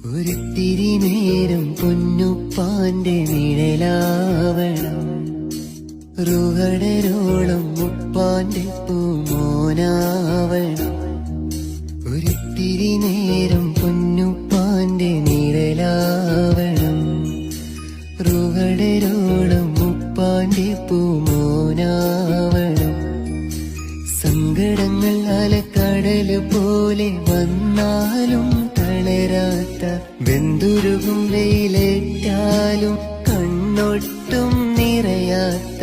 ഒരിത്തിരി നേരം പൊന്നുപ്പാന്റെ നിഴലാവണം, റുഹടരോളം ഉപ്പാന്റെ പൂമോനാവണം. ഒരിത്തിരി നേരം പൊന്നുപ്പാന്റെ നിഴലാവണം, റുഹടരോളം ഉപ്പാന്റെ പൂമോനാവണം. സങ്കടങ്ങൾ അലക്കടല് പോലെ വന്നാലും തളരാത്ത, വെന്തുരുകും വെയിലേറ്റാലും കണ്ണൊട്ടും നിറയാത്ത